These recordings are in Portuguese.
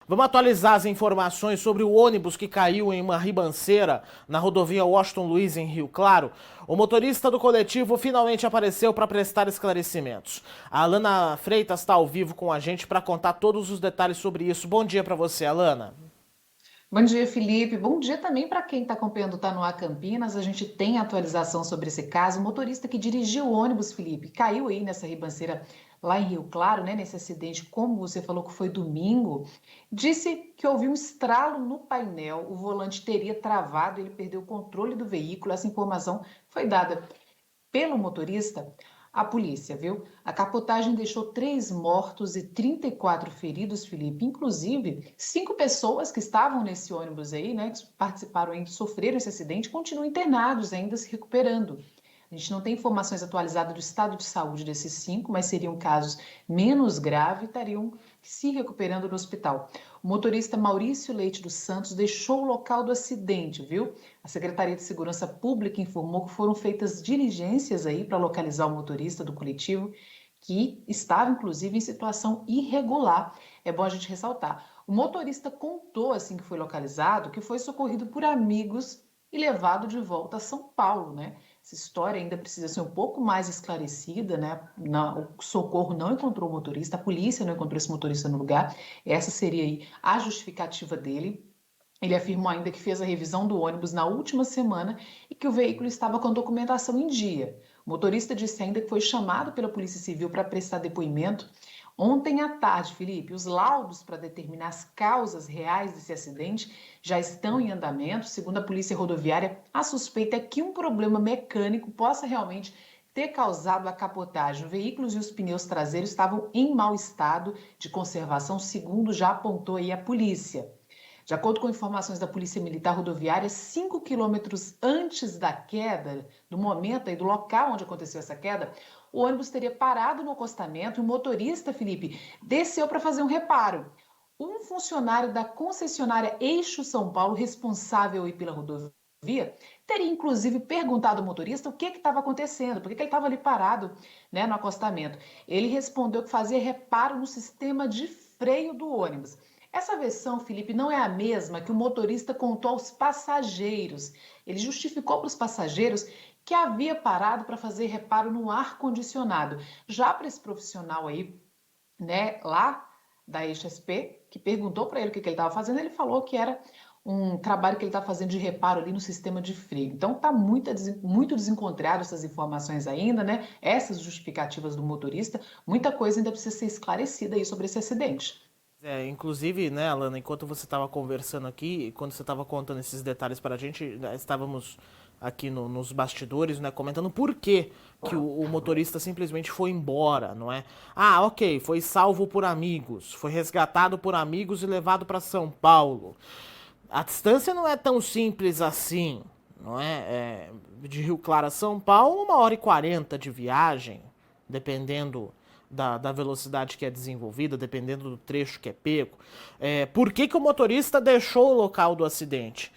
Vamos atualizar as informações sobre o ônibus que caiu em uma ribanceira na rodovia Washington Luiz, em Rio Claro. O motorista do coletivo finalmente apareceu para prestar esclarecimentos. A Alana Freitas está ao vivo com a gente para contar todos os detalhes sobre isso. Bom dia para você, Alana. Bom dia, Felipe. Bom dia também para quem está acompanhando o Tá no Ar Campinas. A gente tem atualização sobre esse caso. O motorista que dirigiu o ônibus, Felipe, caiu aí nessa ribanceira lá em Rio Claro, né? Nesse acidente, como você falou que foi domingo, disse que ouviu um estralo no painel, o volante teria travado, ele perdeu o controle do veículo. Essa informação foi dada pelo motorista à polícia, viu? A capotagem deixou 3 mortos e 34 feridos, Felipe. Inclusive, 5 pessoas que estavam nesse ônibus aí, né, que participaram aí, sofreram esse acidente, continuam internados, ainda se recuperando. A gente não tem informações atualizadas do estado de saúde desses 5, mas seriam casos menos graves e estariam se recuperando no hospital. O motorista Maurício Leite dos Santos deixou o local do acidente, viu? A Secretaria de Segurança Pública informou que foram feitas diligências aí para localizar o motorista do coletivo, que estava inclusive em situação irregular. É bom a gente ressaltar. O motorista contou, assim que foi localizado, que foi socorrido por amigos e levado de volta a São Paulo, né? Essa história ainda precisa ser um pouco mais esclarecida, né? O socorro não encontrou o motorista, a polícia não encontrou esse motorista no lugar. Essa seria aí a justificativa dele. Ele afirmou ainda que fez a revisão do ônibus na última semana e que o veículo estava com a documentação em dia. O motorista disse ainda que foi chamado pela Polícia Civil para prestar depoimento. Ontem à tarde, Felipe, os laudos para determinar as causas reais desse acidente já estão em andamento. Segundo a Polícia Rodoviária, a suspeita é que um problema mecânico possa realmente ter causado a capotagem. Os veículos e os pneus traseiros estavam em mau estado de conservação, segundo já apontou aí a polícia. De acordo com informações da Polícia Militar Rodoviária, 5 quilômetros antes da queda, do momento aí, do local onde aconteceu essa queda, o ônibus teria parado no acostamento e o motorista, Felipe, desceu para fazer um reparo. Um funcionário da concessionária Eixo São Paulo, responsável aí pela rodovia, teria inclusive perguntado ao motorista o que estava acontecendo, por que ele estava ali parado, né, no acostamento. Ele respondeu que fazia reparo no sistema de freio do ônibus. Essa versão, Felipe, não é a mesma que o motorista contou aos passageiros. Ele justificou para os passageiros que havia parado para fazer reparo no ar-condicionado. Já para esse profissional aí, né, lá da XSP, que perguntou para ele o que ele estava fazendo, ele falou que era um trabalho que ele está fazendo de reparo ali no sistema de freio. Então está muito desencontrado essas informações ainda, né? Essas justificativas do motorista, muita coisa ainda precisa ser esclarecida aí sobre esse acidente. Inclusive, né, Alana, enquanto você estava conversando aqui, quando você estava contando esses detalhes para a gente, né, estávamos aqui nos bastidores, né, comentando por que o motorista simplesmente foi embora, não é? Ah, ok, foi salvo por amigos, foi resgatado por amigos e levado para São Paulo. A distância não é tão simples assim, não é? De Rio Claro a São Paulo, 1h40 de viagem, dependendo da velocidade que é desenvolvida, dependendo do trecho que é pego. Por que o motorista deixou o local do acidente?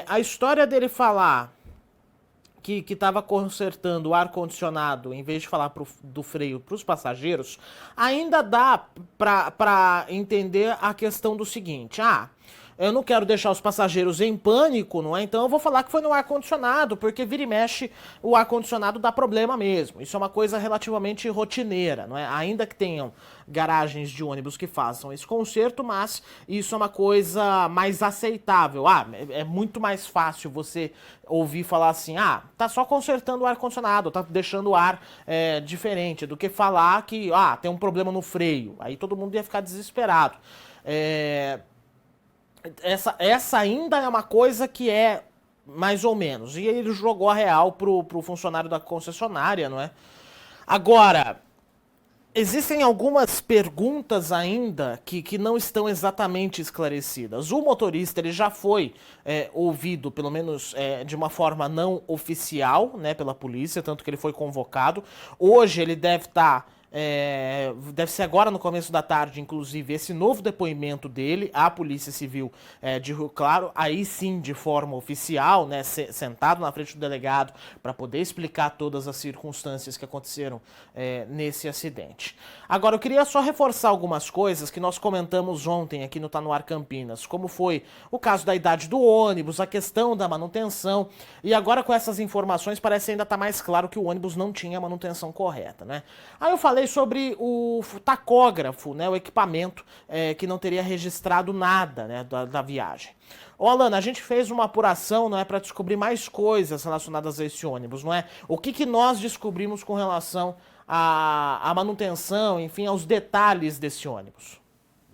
A história dele falar que estava consertando o ar-condicionado, em vez de falar do freio para os passageiros, ainda dá para entender a questão do seguinte: eu não quero deixar os passageiros em pânico, não é? Então eu vou falar que foi no ar-condicionado, porque vira e mexe o ar-condicionado dá problema mesmo. Isso é uma coisa relativamente rotineira, não é? Ainda que tenham garagens de ônibus que façam esse conserto, mas isso é uma coisa mais aceitável. É muito mais fácil você ouvir falar assim: tá só consertando o ar-condicionado, tá deixando o ar diferente, do que falar que, tem um problema no freio. Aí todo mundo ia ficar desesperado. Essa ainda é uma coisa que é mais ou menos. E ele jogou a real pro funcionário da concessionária, não é? Agora, existem algumas perguntas ainda que não estão exatamente esclarecidas. O motorista ele já foi ouvido, pelo menos de uma forma não oficial, né, pela polícia, tanto que ele foi convocado. Hoje ele deve estar deve ser agora no começo da tarde, inclusive, esse novo depoimento dele à Polícia Civil de Rio Claro, aí sim de forma oficial, né, sentado na frente do delegado para poder explicar todas as circunstâncias que aconteceram nesse acidente. Agora, eu queria só reforçar algumas coisas que nós comentamos ontem aqui no Tá No Ar Campinas, como foi o caso da idade do ônibus, a questão da manutenção, e agora com essas informações parece ainda estar mais claro que o ônibus não tinha a manutenção correta, né? Aí eu falei sobre o tacógrafo, né, o equipamento que não teria registrado nada, né, da viagem. Ô Alana, a gente fez uma apuração, não é, para descobrir mais coisas relacionadas a esse ônibus, não é? O que nós descobrimos com relação à manutenção, enfim, aos detalhes desse ônibus?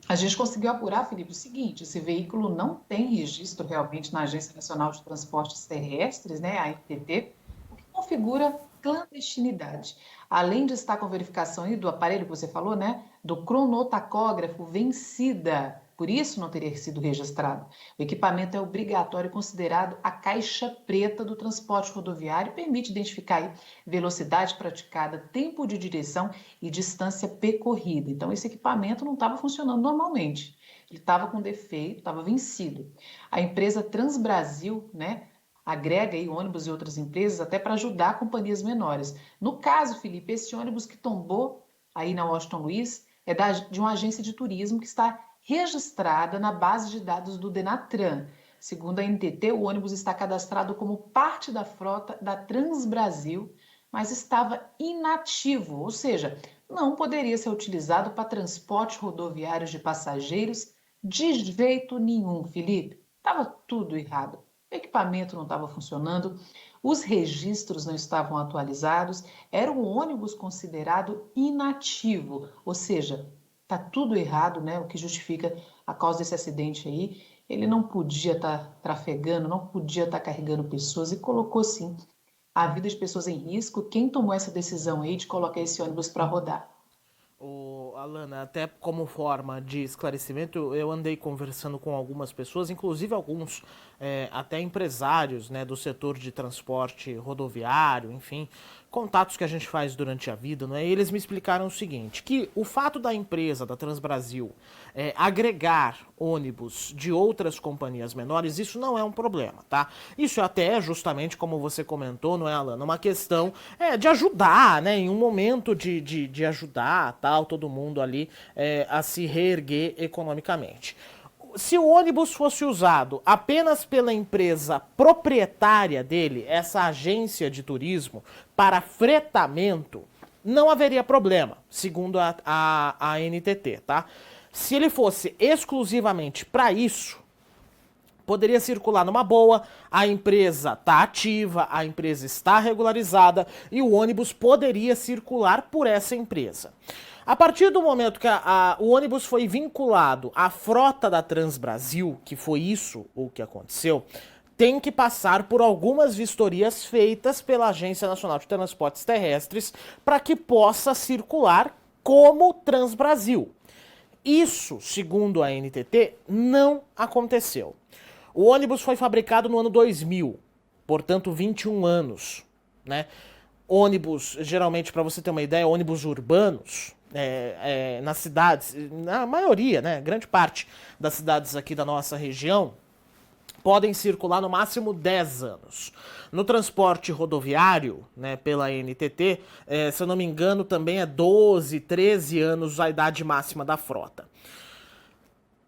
A gente conseguiu apurar, Felipe, o seguinte: esse veículo não tem registro realmente na Agência Nacional de Transportes Terrestres, né, a ANTT, o que configura clandestinidade. Além de estar com verificação aí do aparelho que você falou, né, do cronotacógrafo vencida, por isso não teria sido registrado. O equipamento é obrigatório e considerado a caixa preta do transporte rodoviário, permite identificar aí velocidade praticada, tempo de direção e distância percorrida. Então, esse equipamento não estava funcionando normalmente. Ele estava com defeito, estava vencido. A empresa Transbrasil, né, agrega aí ônibus e outras empresas até para ajudar companhias menores. No caso, Felipe, esse ônibus que tombou aí na Washington Luiz é de uma agência de turismo que está registrada na base de dados do Denatran. Segundo a NTT, o ônibus está cadastrado como parte da frota da Transbrasil, mas estava inativo, ou seja, não poderia ser utilizado para transporte rodoviário de passageiros de jeito nenhum, Felipe. Estava tudo errado. O equipamento não estava funcionando, os registros não estavam atualizados, era um ônibus considerado inativo, ou seja, está tudo errado, né? O que justifica a causa desse acidente aí. Ele não podia estar trafegando, não podia estar carregando pessoas e colocou, sim, a vida de pessoas em risco. Quem tomou essa decisão aí de colocar esse ônibus para rodar? Alana, até como forma de esclarecimento, eu andei conversando com algumas pessoas, inclusive alguns até empresários, né, do setor de transporte rodoviário, enfim, contatos que a gente faz durante a vida, não é? E eles me explicaram o seguinte, que o fato da empresa, da Transbrasil, agregar ônibus de outras companhias menores, isso não é um problema, tá? Isso até é justamente, como você comentou, não é, Alana, uma questão de ajudar, né, em um momento de ajudar, tal, todo mundo ali a se reerguer economicamente. Se o ônibus fosse usado apenas pela empresa proprietária dele, essa agência de turismo, para fretamento, não haveria problema, segundo a NTT, tá? Se ele fosse exclusivamente para isso, poderia circular numa boa, a empresa está ativa, a empresa está regularizada e o ônibus poderia circular por essa empresa. A partir do momento que o ônibus foi vinculado à frota da Transbrasil, que foi isso o que aconteceu, tem que passar por algumas vistorias feitas pela Agência Nacional de Transportes Terrestres para que possa circular como Transbrasil. Isso, segundo a NTT, não aconteceu. O ônibus foi fabricado no ano 2000, portanto 21 anos, né? Ônibus, geralmente, para você ter uma ideia, ônibus urbanos, nas cidades, na maioria, né, grande parte das cidades aqui da nossa região, podem circular no máximo 10 anos. No transporte rodoviário, né, pela NTT, se eu não me engano, também é 12, 13 anos a idade máxima da frota.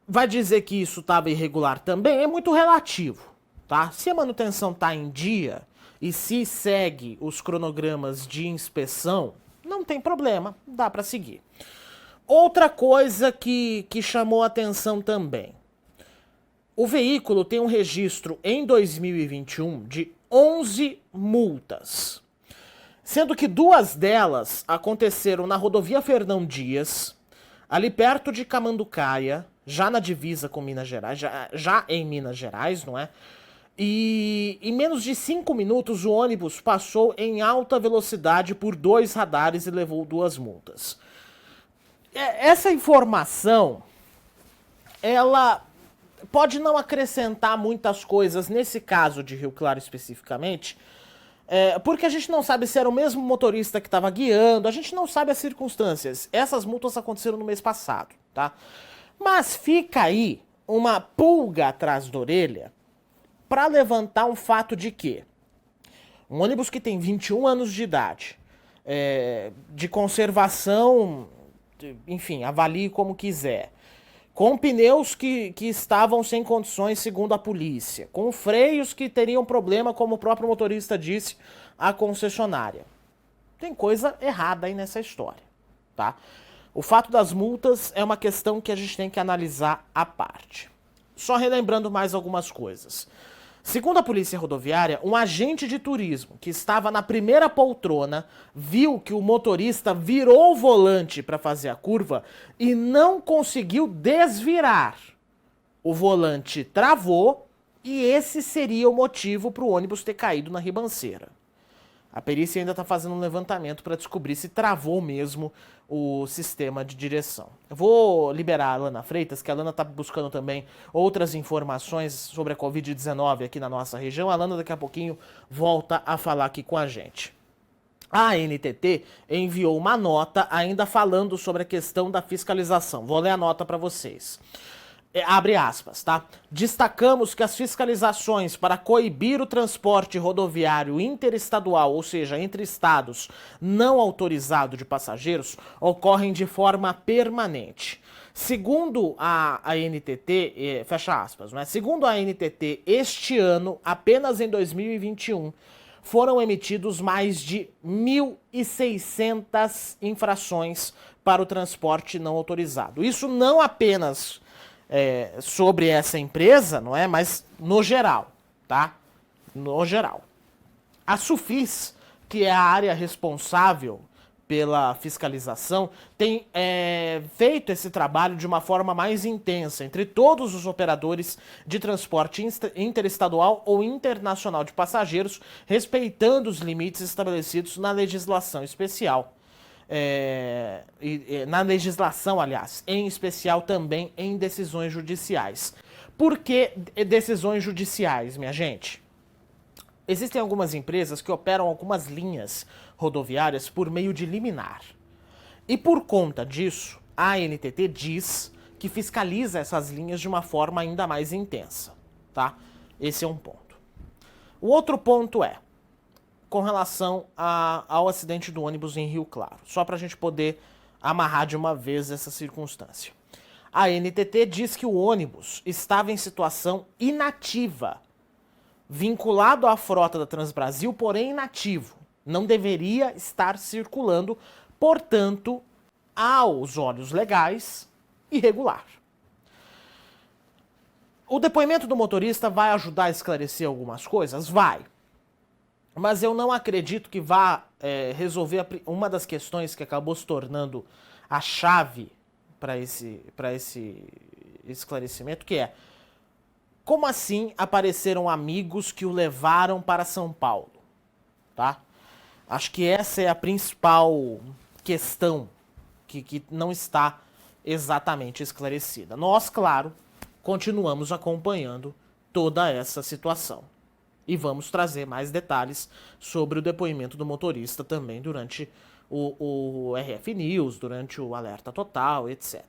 Vai dizer que isso estava irregular também? É muito relativo, tá? Se a manutenção está em dia e se segue os cronogramas de inspeção, não tem problema, dá para seguir. Outra coisa que chamou atenção também. O veículo tem um registro em 2021 de 11 multas, sendo que 2 delas aconteceram na rodovia Fernão Dias, ali perto de Camanducaia, já na divisa com Minas Gerais, já em Minas Gerais, não é? E em menos de 5 minutos o ônibus passou em alta velocidade por 2 radares e levou 2 multas. Essa informação, ela pode não acrescentar muitas coisas nesse caso de Rio Claro especificamente, Porque a gente não sabe se era o mesmo motorista que estava guiando, a gente não sabe as circunstâncias. Essas multas aconteceram no mês passado, tá? Mas fica aí uma pulga atrás da orelha para levantar um fato de que um ônibus que tem 21 anos de idade, de conservação, enfim, avalie como quiser, com pneus que estavam sem condições segundo a polícia, com freios que teriam problema, como o próprio motorista disse, à concessionária. Tem coisa errada aí nessa história, tá? O fato das multas é uma questão que a gente tem que analisar à parte. Só relembrando mais algumas coisas. Segundo a Polícia Rodoviária, um agente de turismo que estava na primeira poltrona viu que o motorista virou o volante para fazer a curva e não conseguiu desvirar. O volante travou e esse seria o motivo para o ônibus ter caído na ribanceira. A perícia ainda está fazendo um levantamento para descobrir se travou mesmo o sistema de direção. Eu vou liberar a Alana Freitas, que a Alana está buscando também outras informações sobre a Covid-19 aqui na nossa região. A Alana daqui a pouquinho volta a falar aqui com a gente. A ANTT enviou uma nota ainda falando sobre a questão da fiscalização. Vou ler a nota para vocês. Abre aspas, tá? Destacamos que as fiscalizações para coibir o transporte rodoviário interestadual, ou seja, entre estados, não autorizado de passageiros, ocorrem de forma permanente. Segundo a ANTT, fecha aspas, né? Segundo a ANTT, este ano, apenas em 2021, foram emitidos mais de 1.600 infrações para o transporte não autorizado. Isso não apenas sobre essa empresa, não é? Mas no geral, tá? No geral. A Sufis, que é a área responsável pela fiscalização, tem feito esse trabalho de uma forma mais intensa entre todos os operadores de transporte interestadual ou internacional de passageiros, respeitando os limites estabelecidos na legislação especial. Na legislação, aliás, em especial também em decisões judiciais. Por que decisões judiciais, minha gente? Existem algumas empresas que operam algumas linhas rodoviárias por meio de liminar. E por conta disso, a ANTT diz que fiscaliza essas linhas de uma forma ainda mais intensa, tá? Esse é um ponto. O outro ponto é com relação ao acidente do ônibus em Rio Claro, só para a gente poder amarrar de uma vez essa circunstância. A ANTT diz que o ônibus estava em situação inativa, vinculado à frota da Transbrasil, porém inativo. Não deveria estar circulando, portanto, aos olhos legais, irregular. O depoimento do motorista vai ajudar a esclarecer algumas coisas? Vai. Mas eu não acredito que vá resolver uma das questões que acabou se tornando a chave para esse esclarecimento, que é: como assim apareceram amigos que o levaram para São Paulo? Tá? Acho que essa é a principal questão que não está exatamente esclarecida. Nós, claro, continuamos acompanhando toda essa situação. E vamos trazer mais detalhes sobre o depoimento do motorista também durante o RF News, durante o Alerta Total, etc.